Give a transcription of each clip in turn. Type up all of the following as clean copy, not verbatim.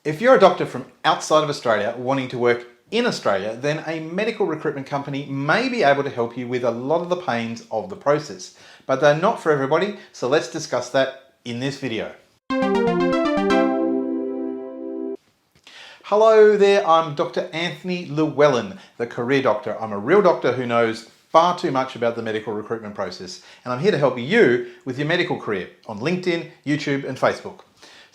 If you're a doctor from outside of Australia wanting to work in Australia, then a medical recruitment company may be able to help you with a lot of the pains of the process, but they're not for everybody, so let's discuss that in this video. Hello there, I'm Dr. Anthony Llewellyn, the career doctor. I'm a real doctor who knows far too much about the medical recruitment process, and I'm here to help you with your medical career on LinkedIn, YouTube, and Facebook.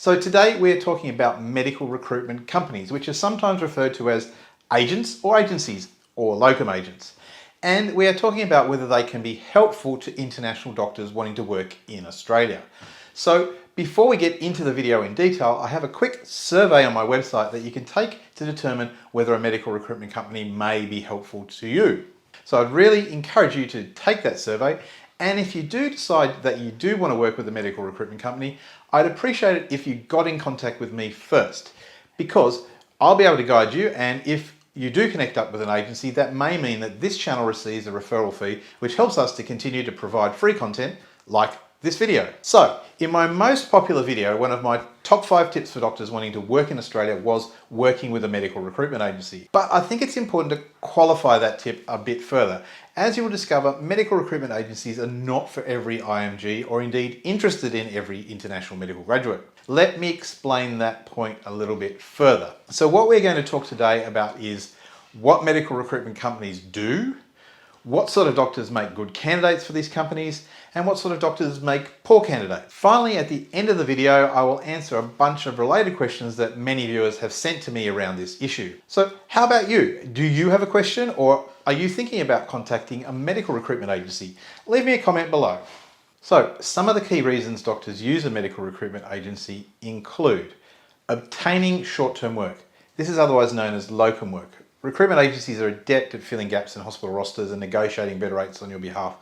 So today we're talking about medical recruitment companies, which are sometimes referred to as agents or agencies or locum agents. And we are talking about whether they can be helpful to international doctors wanting to work in Australia. So before we get into the video in detail, I have a quick survey on my website that you can take to determine whether a medical recruitment company may be helpful to you. So I'd really encourage you to take that survey. And if you do decide that you do want to work with a medical recruitment company, I'd appreciate it if you got in contact with me first, because I'll be able to guide you, and if you do connect up with an agency, that may mean that this channel receives a referral fee, which helps us to continue to provide free content like this video. So, in my most popular video, one of my top 5 tips for doctors wanting to work in Australia was working with a medical recruitment agency. But I think it's important to qualify that tip a bit further. As you will discover, medical recruitment agencies are not for every IMG or indeed interested in every international medical graduate. Let me explain that point a little bit further. So what we're going to talk today about is what medical recruitment companies do, what sort of doctors make good candidates for these companies, and what sort of doctors make poor candidates. Finally, at the end of the video, I will answer a bunch of related questions that many viewers have sent to me around this issue. So how about you? Do you have a question, or are you thinking about contacting a medical recruitment agency? Leave me a comment below. So some of the key reasons doctors use a medical recruitment agency include obtaining short-term work. This is otherwise known as locum work. Recruitment agencies are adept at filling gaps in hospital rosters and negotiating better rates on your behalf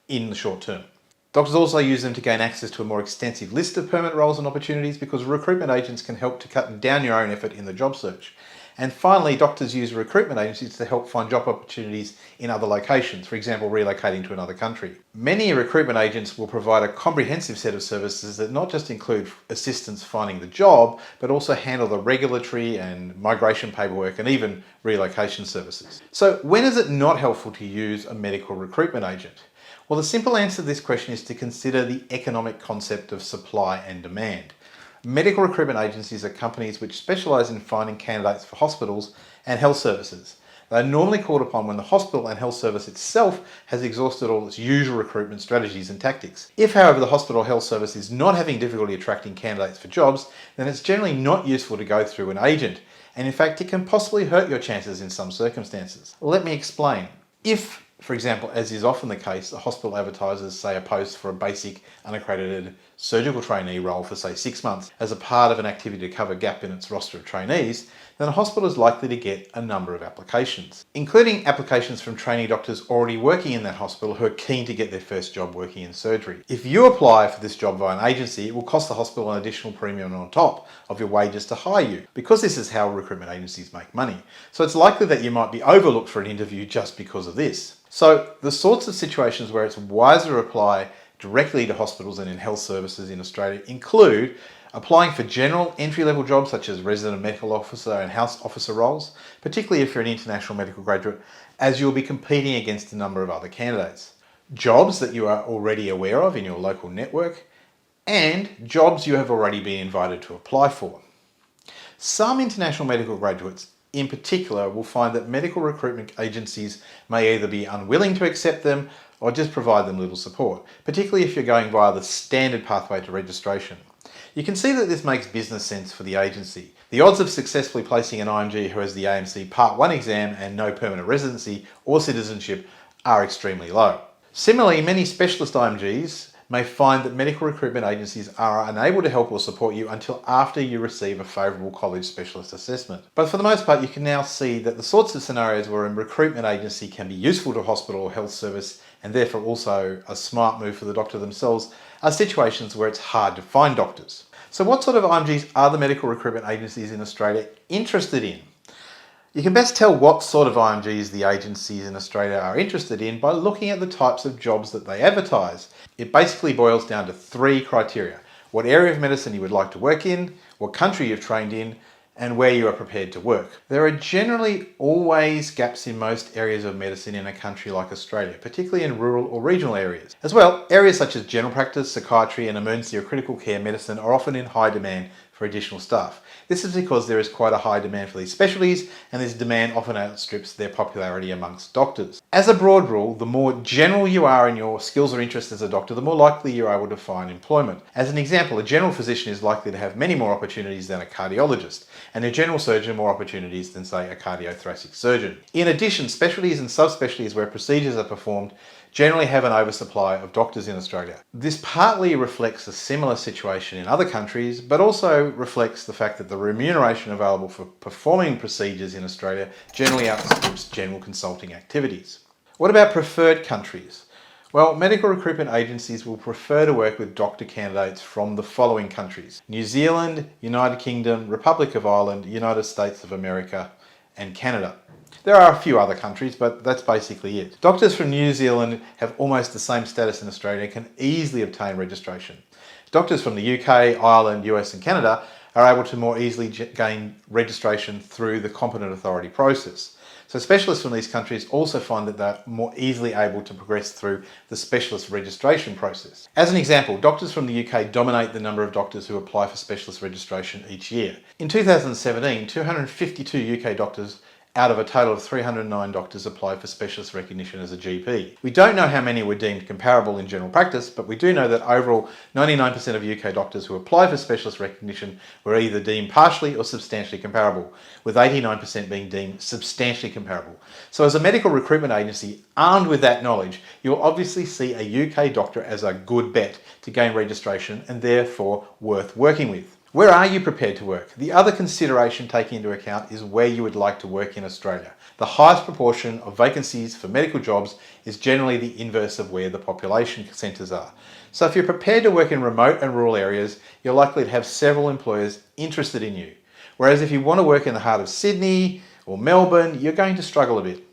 in the short term. Doctors also use them to gain access to a more extensive list of permanent roles and opportunities, because recruitment agents can help to cut down your own effort in the job search. And finally, doctors use recruitment agencies to help find job opportunities in other locations, for example, relocating to another country. Many recruitment agents will provide a comprehensive set of services that not just include assistance finding the job, but also handle the regulatory and migration paperwork and even relocation services. So when is it not helpful to use a medical recruitment agent? Well, the simple answer to this question is to consider the economic concept of supply and demand. Medical recruitment agencies are companies which specialise in finding candidates for hospitals and health services. They are normally called upon when the hospital and health service itself has exhausted all its usual recruitment strategies and tactics. If, however, the hospital or health service is not having difficulty attracting candidates for jobs, then it's generally not useful to go through an agent. And in fact, it can possibly hurt your chances in some circumstances. Let me explain. If, for example, as is often the case, the hospital advertises, say, a post for a basic unaccredited surgical trainee role for, say, 6 months as a part of an activity to cover a gap in its roster of trainees, then a hospital is likely to get a number of applications, including applications from trainee doctors already working in that hospital who are keen to get their first job working in surgery. If you apply for this job via an agency, it will cost the hospital an additional premium on top of your wages to hire you, because this is how recruitment agencies make money. So it's likely that you might be overlooked for an interview just because of this. So the sorts of situations where it's wiser to apply directly to hospitals and in health services in Australia include applying for general entry-level jobs such as resident medical officer and house officer roles, particularly if you're an international medical graduate, as you'll be competing against a number of other candidates. Jobs that you are already aware of in your local network, and jobs you have already been invited to apply for. Some international medical graduates in particular will find that medical recruitment agencies may either be unwilling to accept them or just provide them little support, particularly if you're going via the standard pathway to registration. You can see that this makes business sense for the agency. The odds of successfully placing an IMG who has the AMC Part 1 exam and no permanent residency or citizenship are extremely low. Similarly, many specialist IMGs may find that medical recruitment agencies are unable to help or support you until after you receive a favourable college specialist assessment. But for the most part, you can now see that the sorts of scenarios where a recruitment agency can be useful to a hospital or health service, and therefore also a smart move for the doctor themselves, are situations where it's hard to find doctors. So what sort of IMGs are the medical recruitment agencies in Australia interested in? You can best tell what sort of IMGs the agencies in Australia are interested in by looking at the types of jobs that they advertise. It basically boils down to 3 criteria: what area of medicine you would like to work in, what country you've trained in, and where you are prepared to work. There are generally always gaps in most areas of medicine in a country like Australia, particularly in rural or regional areas. As well, areas such as general practice, psychiatry and emergency or critical care medicine are often in high demand for additional staff. This is because there is quite a high demand for these specialties, and this demand often outstrips their popularity amongst doctors. As a broad rule, the more general you are in your skills or interests as a doctor, the more likely you're able to find employment. As an example, a general physician is likely to have many more opportunities than a cardiologist, and a general surgeon more opportunities than, say, a cardiothoracic surgeon. In addition, specialties and subspecialties where procedures are performed generally have an oversupply of doctors in Australia. This partly reflects a similar situation in other countries, but also reflects the fact that the remuneration available for performing procedures in Australia generally outstrips general consulting activities. What about preferred countries? Well, medical recruitment agencies will prefer to work with doctor candidates from the following countries: New Zealand, United Kingdom, Republic of Ireland, United States of America, and Canada. There are a few other countries, but that's basically it. Doctors from New Zealand have almost the same status in Australia and can easily obtain registration. Doctors from the UK, Ireland, US and Canada are able to more easily gain registration through the competent authority process. So specialists from these countries also find that they're more easily able to progress through the specialist registration process. As an example, doctors from the UK dominate the number of doctors who apply for specialist registration each year. In 2017, 252 UK doctors out of a total of 309 doctors applied for specialist recognition as a GP. We don't know how many were deemed comparable in general practice, but we do know that overall 99% of UK doctors who applied for specialist recognition were either deemed partially or substantially comparable, with 89% being deemed substantially comparable. So as a medical recruitment agency, armed with that knowledge, you'll obviously see a UK doctor as a good bet to gain registration and therefore worth working with. Where are you prepared to work? The other consideration taken into account is where you would like to work in Australia. The highest proportion of vacancies for medical jobs is generally the inverse of where the population centres are. So if you're prepared to work in remote and rural areas, you're likely to have several employers interested in you. Whereas if you want to work in the heart of Sydney or Melbourne, you're going to struggle a bit.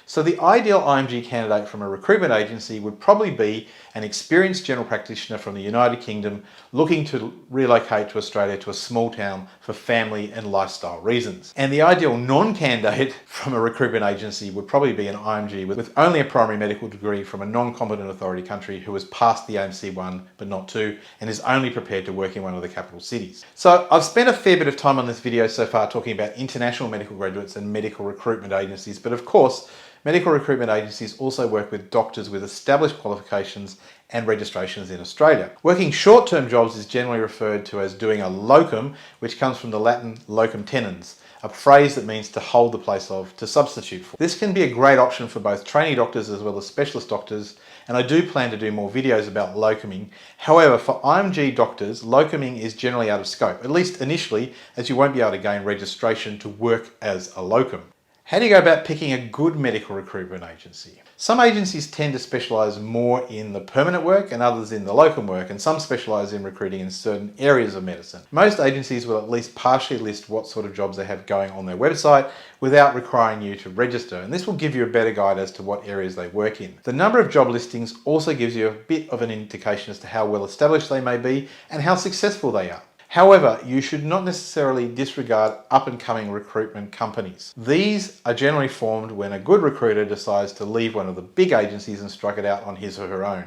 So the ideal IMG candidate from a recruitment agency would probably be an experienced general practitioner from the United Kingdom looking to relocate to Australia to a small town for family and lifestyle reasons. And the ideal non-candidate from a recruitment agency would probably be an IMG with only a primary medical degree from a non-competent authority country who has passed the AMC 1 but not 2 and is only prepared to work in one of the capital cities. So I've spent a fair bit of time on this video so far talking about international medical graduates and medical recruitment agencies, but of course, medical recruitment agencies also work with doctors with established qualifications and registrations in Australia. Working short-term jobs is generally referred to as doing a locum, which comes from the Latin locum tenens, a phrase that means to hold the place of, to substitute for. This can be a great option for both trainee doctors as well as specialist doctors, and I do plan to do more videos about locuming. However, for IMG doctors, locuming is generally out of scope, at least initially, as you won't be able to gain registration to work as a locum. How do you go about picking a good medical recruitment agency? Some agencies tend to specialise more in the permanent work and others in the locum work, and some specialise in recruiting in certain areas of medicine. Most agencies will at least partially list what sort of jobs they have going on their website without requiring you to register, and this will give you a better guide as to what areas they work in. The number of job listings also gives you a bit of an indication as to how well established they may be and how successful they are. However, you should not necessarily disregard up-and-coming recruitment companies. These are generally formed when a good recruiter decides to leave one of the big agencies and strike it out on his or her own.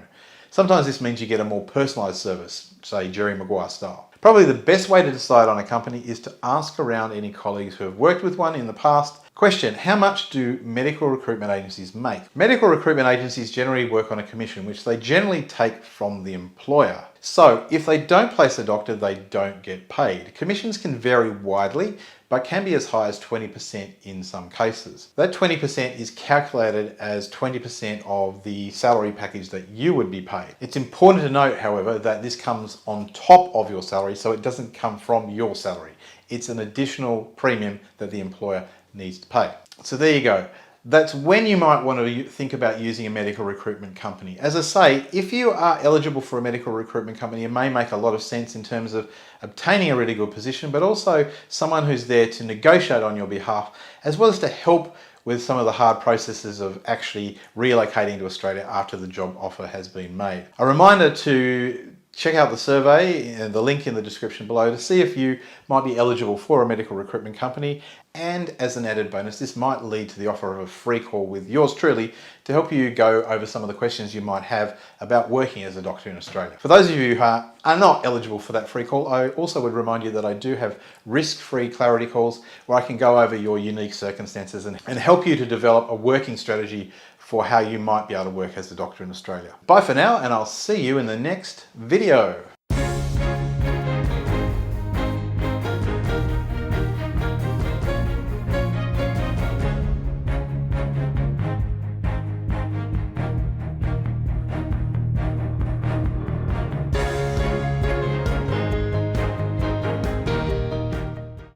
Sometimes this means you get a more personalised service, say Jerry Maguire style. Probably the best way to decide on a company is to ask around any colleagues who have worked with one in the past. Question: how much do medical recruitment agencies make? Medical recruitment agencies generally work on a commission, which they generally take from the employer. So if they don't place a doctor, they don't get paid. Commissions can vary widely, but can be as high as 20% in some cases. That 20% is calculated as 20% of the salary package that you would be paid. It's important to note, however, that this comes on top of your salary, so it doesn't come from your salary. It's an additional premium that the employer needs to pay. So there you go. That's when you might want to think about using a medical recruitment company. As I say, if you are eligible for a medical recruitment company, it may make a lot of sense in terms of obtaining a really good position, but also someone who's there to negotiate on your behalf, as well as to help with some of the hard processes of actually relocating to Australia after the job offer has been made. A reminder to Check out the survey and the link in the description below to see if you might be eligible for a medical recruitment company. And as an added bonus, this might lead to the offer of a free call with yours truly to help you go over some of the questions you might have about working as a doctor in Australia. For those of you who are not eligible for that free call, I also would remind you that I do have risk-free clarity calls where I can go over your unique circumstances and help you to develop a working strategy for how you might be able to work as a doctor in Australia. Bye for now, and I'll see you in the next video.